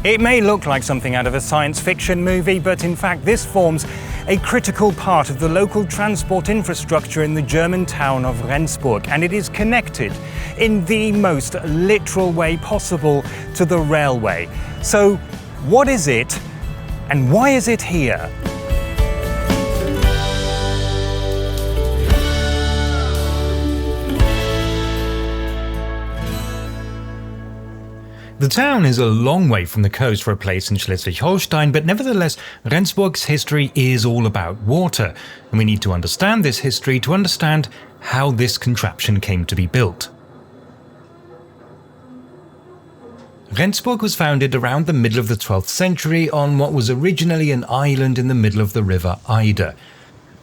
It may look like something out of a science fiction movie, but in fact this forms a critical part of the local transport infrastructure in the German town of Rendsburg, and it is connected in the most literal way possible to the railway. So what is it, and why is it here? The town is a long way from the coast for a place in Schleswig-Holstein, but nevertheless, Rendsburg's history is all about water, and we need to understand this history to understand how this contraption came to be built. Rendsburg was founded around the middle of the 12th century on what was originally an island in the middle of the river Eider.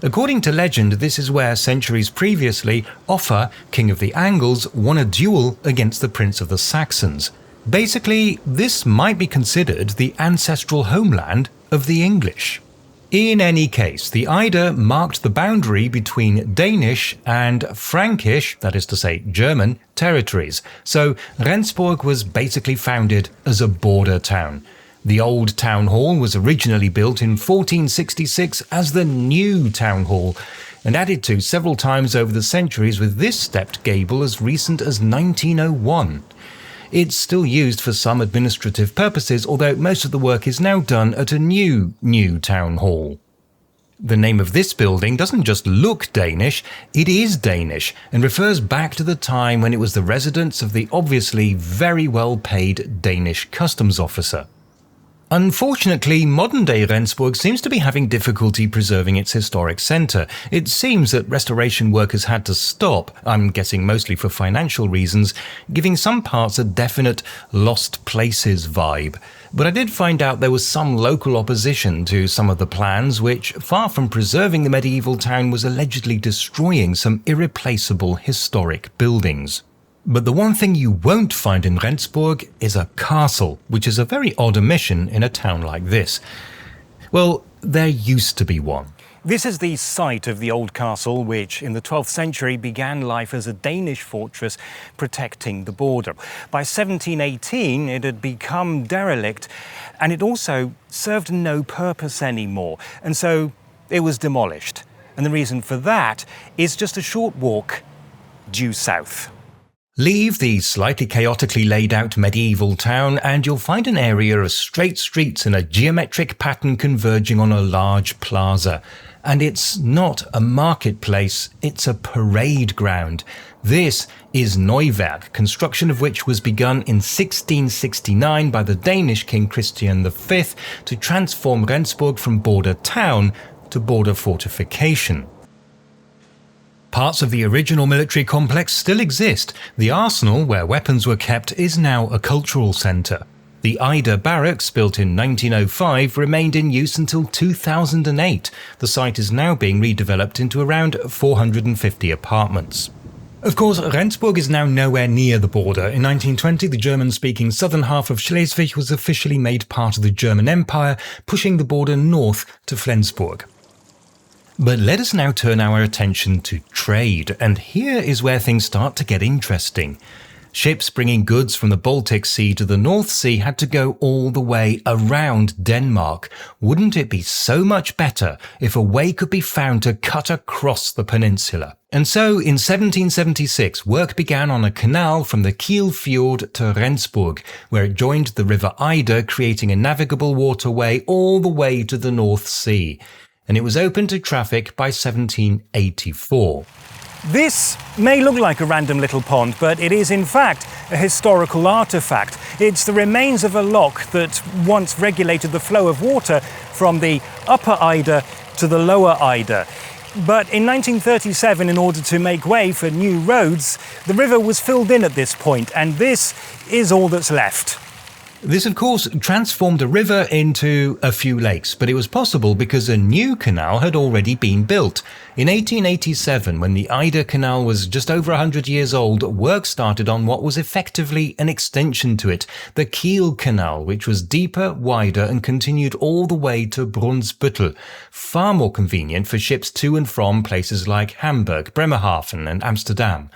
According to legend, this is where centuries previously Offa, king of the Angles, won a duel against the prince of the Saxons. Basically, this might be considered the ancestral homeland of the English. In any case, the Eider marked the boundary between Danish and Frankish, that is to say German, territories, so Rendsburg was basically founded as a border town. The old town hall was originally built in 1466 as the new town hall, and added to several times over the centuries, with this stepped gable as recent as 1901. It's still used for some administrative purposes, although most of the work is now done at a new town hall. The name of this building doesn't just look Danish, it is Danish, and refers back to the time when it was the residence of the obviously very well-paid Danish customs officer. Unfortunately, modern-day Rendsburg seems to be having difficulty preserving its historic centre. It seems that restoration work has had to stop, I'm guessing mostly for financial reasons, giving some parts a definite lost places vibe. But I did find out there was some local opposition to some of the plans, which, far from preserving the medieval town, was allegedly destroying some irreplaceable historic buildings. But the one thing you won't find in Rendsburg is a castle, which is a very odd omission in a town like this. Well, there used to be one. This is the site of the old castle, which in the 12th century began life as a Danish fortress protecting the border. By 1718, it had become derelict, and it also served no purpose anymore, and so it was demolished. And the reason for that is just a short walk due south. Leave the slightly chaotically laid out medieval town and you'll find an area of straight streets in a geometric pattern converging on a large plaza. And it's not a marketplace, it's a parade ground. This is Neuwerk, construction of which was begun in 1669 by the Danish King Christian V to transform Rendsburg from border town to border fortification. Parts of the original military complex still exist. The arsenal, where weapons were kept, is now a cultural centre. The Eider Barracks, built in 1905, remained in use until 2008. The site is now being redeveloped into around 450 apartments. Of course, Rendsburg is now nowhere near the border. In 1920, the German-speaking southern half of Schleswig was officially made part of the German Empire, pushing the border north to Flensburg. But let us now turn our attention to trade, and here is where things start to get interesting. Ships bringing goods from the Baltic Sea to the North Sea had to go all the way around Denmark. Wouldn't it be so much better if a way could be found to cut across the peninsula? And so, in 1776, work began on a canal from the Kiel fjord to Rendsburg, where it joined the river Eider, creating a navigable waterway all the way to the North Sea. And it was open to traffic by 1784. This may look like a random little pond, but it is in fact a historical artefact. It's the remains of a lock that once regulated the flow of water from the upper Eider to the lower Eider. But in 1937, in order to make way for new roads, the river was filled in at this point, and this is all that's left. This, of course, transformed a river into a few lakes, but it was possible because a new canal had already been built. In 1887, when the Eider Canal was just over 100 years old, work started on what was effectively an extension to it, the Kiel Canal, which was deeper, wider, and continued all the way to Brunsbüttel, far more convenient for ships to and from places like Hamburg, Bremerhaven, and Amsterdam.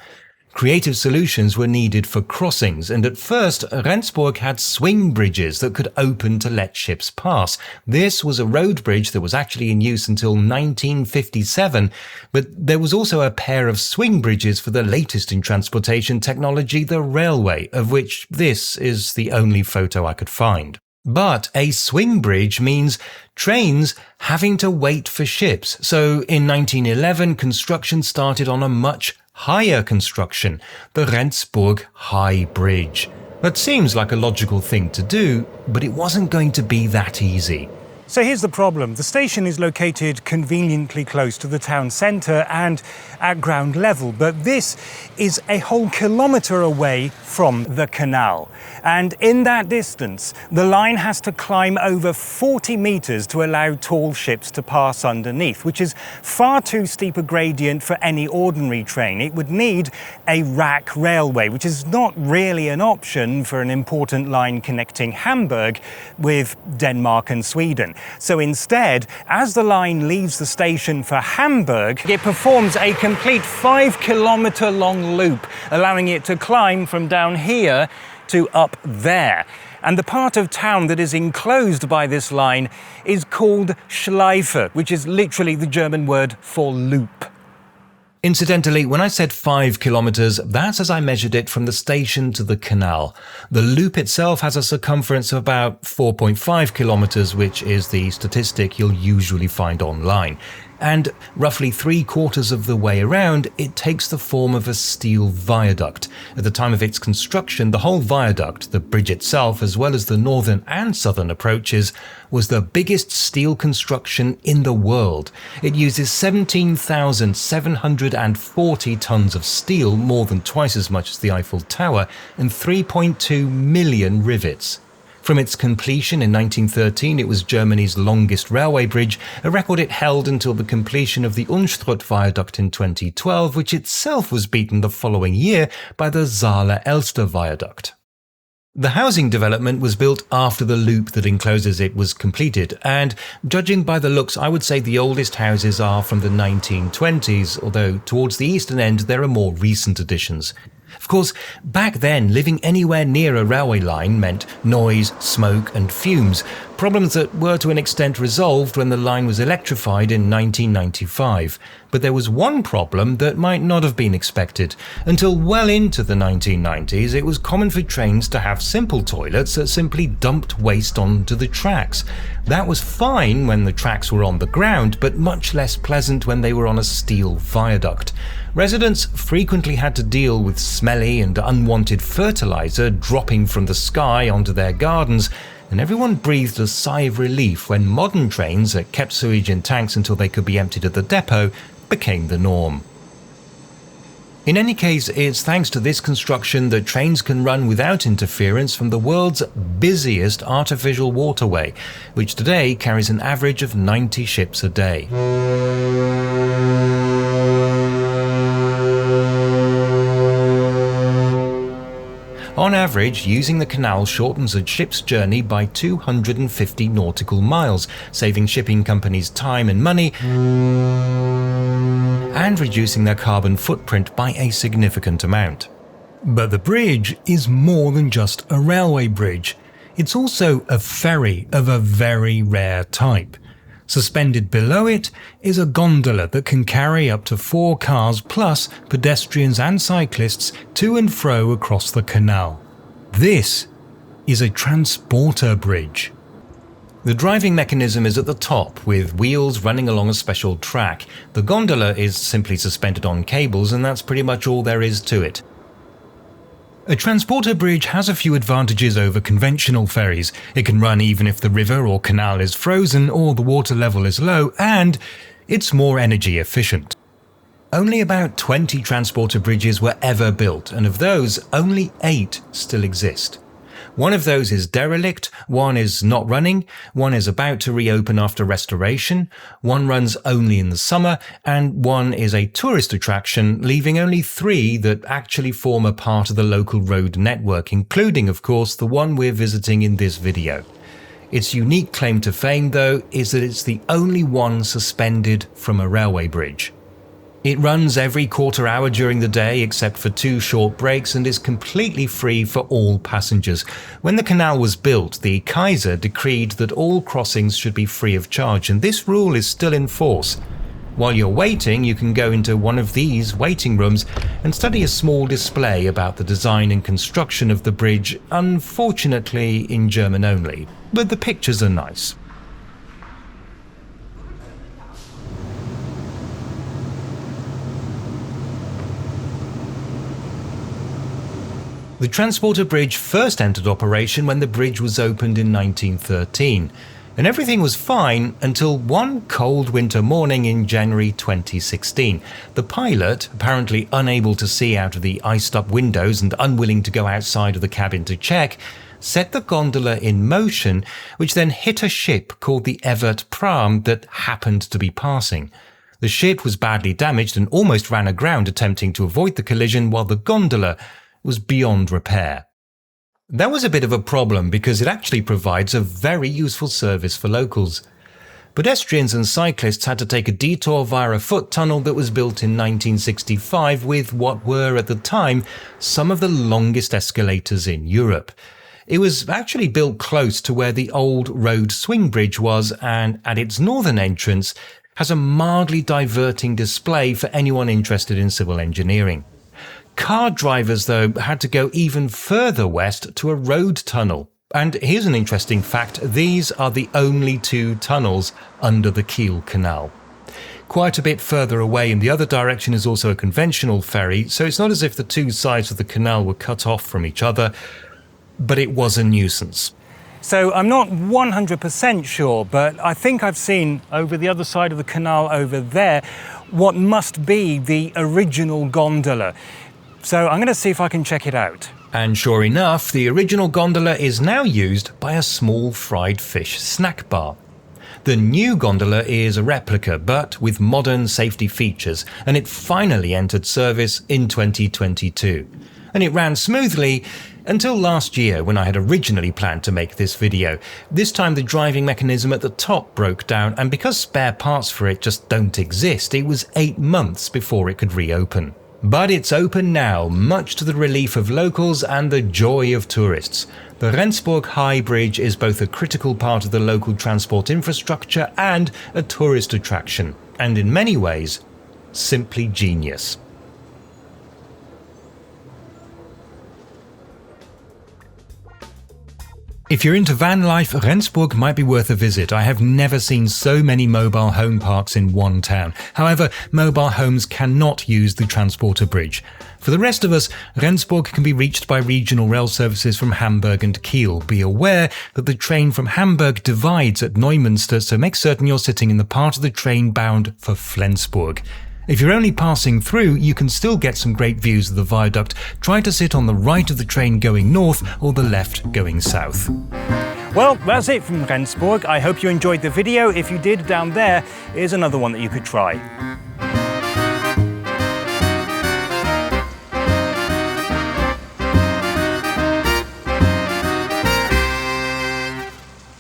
Creative solutions were needed for crossings, and at first Rendsburg had swing bridges that could open to let ships pass. This was a road bridge that was actually in use until 1957, but there was also a pair of swing bridges for the latest in transportation technology, the railway, of which this is the only photo I could find. But a swing bridge means trains having to wait for ships. So in 1911, construction started on a much higher construction, the Rendsburg High Bridge. That seems like a logical thing to do, but it wasn't going to be that easy. So here's the problem. The station is located conveniently close to the town centre and at ground level, but this is a whole kilometre away from the canal. And in that distance, the line has to climb over 40 metres to allow tall ships to pass underneath, which is far too steep a gradient for any ordinary train. It would need a rack railway, which is not really an option for an important line connecting Hamburg with Denmark and Sweden. So instead, as the line leaves the station for Hamburg, it performs a complete 5-kilometre long loop, allowing it to climb from down here to up there. And the part of town that is enclosed by this line is called Schleife, which is literally the German word for loop. Incidentally, when I said 5 kilometers, that's as I measured it from the station to the canal. The loop itself has a circumference of about 4.5 kilometers, which is the statistic you'll usually find online. And roughly 3/4 of the way around, it takes the form of a steel viaduct. At the time of its construction, the whole viaduct, the bridge itself, as well as the northern and southern approaches, was the biggest steel construction in the world. It uses 17,740 tons of steel, more than twice as much as the Eiffel Tower, and 3.2 million rivets. From its completion in 1913, it was Germany's longest railway bridge, a record it held until the completion of the Unstrut viaduct in 2012, which itself was beaten the following year by the Saale-Elster viaduct. The housing development was built after the loop that encloses it was completed, and judging by the looks, I would say the oldest houses are from the 1920s, although towards the eastern end there are more recent additions. Of course, back then, living anywhere near a railway line meant noise, smoke and fumes, problems that were to an extent resolved when the line was electrified in 1995. But there was one problem that might not have been expected. Until well into the 1990s, it was common for trains to have simple toilets that simply dumped waste onto the tracks. That was fine when the tracks were on the ground, but much less pleasant when they were on a steel viaduct. Residents frequently had to deal with smelly and unwanted fertilizer dropping from the sky onto their gardens, and everyone breathed a sigh of relief when modern trains that kept sewage in tanks until they could be emptied at the depot became the norm. In any case, it's thanks to this construction that trains can run without interference from the world's busiest artificial waterway, which today carries an average of 90 ships a day. On average, using the canal shortens a ship's journey by 250 nautical miles, saving shipping companies time and money and reducing their carbon footprint by a significant amount. But the bridge is more than just a railway bridge. It's also a ferry of a very rare type. Suspended below it is a gondola that can carry up to 4 cars plus pedestrians and cyclists to and fro across the canal. This is a transporter bridge. The driving mechanism is at the top, with wheels running along a special track. The gondola is simply suspended on cables, and that's pretty much all there is to it. A transporter bridge has a few advantages over conventional ferries. It can run even if the river or canal is frozen or the water level is low, and it's more energy efficient. Only about 20 transporter bridges were ever built, and of those, only 8 still exist. One of those is derelict, one is not running, one is about to reopen after restoration, one runs only in the summer, and one is a tourist attraction, leaving only 3 that actually form a part of the local road network, including, of course, the one we're visiting in this video. Its unique claim to fame, though, is that it's the only one suspended from a railway bridge. It runs every quarter hour during the day except for 2 short breaks and is completely free for all passengers. When the canal was built, the Kaiser decreed that all crossings should be free of charge, and this rule is still in force. While you're waiting, you can go into one of these waiting rooms and study a small display about the design and construction of the bridge, unfortunately in German only, but the pictures are nice. The transporter bridge first entered operation when the bridge was opened in 1913, and everything was fine until one cold winter morning in January 2016. The pilot, apparently unable to see out of the iced-up windows and unwilling to go outside of the cabin to check, set the gondola in motion, which then hit a ship called the Evert Pram that happened to be passing. The ship was badly damaged and almost ran aground attempting to avoid the collision, while the gondola was beyond repair. That was a bit of a problem because it actually provides a very useful service for locals. Pedestrians and cyclists had to take a detour via a foot tunnel that was built in 1965 with what were at the time some of the longest escalators in Europe. It was actually built close to where the old road swing bridge was, and at its northern entrance has a mildly diverting display for anyone interested in civil engineering. Car drivers, though, had to go even further west to a road tunnel. And here's an interesting fact: these are the only 2 tunnels under the Kiel Canal. Quite a bit further away in the other direction is also a conventional ferry, so it's not as if the 2 sides of the canal were cut off from each other, but it was a nuisance. So I'm not 100% sure, but I think I've seen over the other side of the canal over there what must be the original gondola. So I'm going to see if I can check it out. And sure enough, the original gondola is now used by a small fried fish snack bar. The new gondola is a replica, but with modern safety features, and it finally entered service in 2022. And it ran smoothly until last year, when I had originally planned to make this video. This time the driving mechanism at the top broke down, and because spare parts for it just don't exist, it was 8 months before it could reopen. But it's open now, much to the relief of locals and the joy of tourists. The Rendsburg High Bridge is both a critical part of the local transport infrastructure and a tourist attraction, and in many ways, simply genius. If you're into van life, Rendsburg might be worth a visit. I have never seen so many mobile home parks in one town. However, mobile homes cannot use the transporter bridge. For the rest of us, Rendsburg can be reached by regional rail services from Hamburg and Kiel. Be aware that the train from Hamburg divides at Neumünster, so make certain you're sitting in the part of the train bound for Flensburg. If you're only passing through, you can still get some great views of the viaduct. Try to sit on the right of the train going north or the left going south. Well, that's it from Rendsburg. I hope you enjoyed the video. If you did, down there is another one that you could try.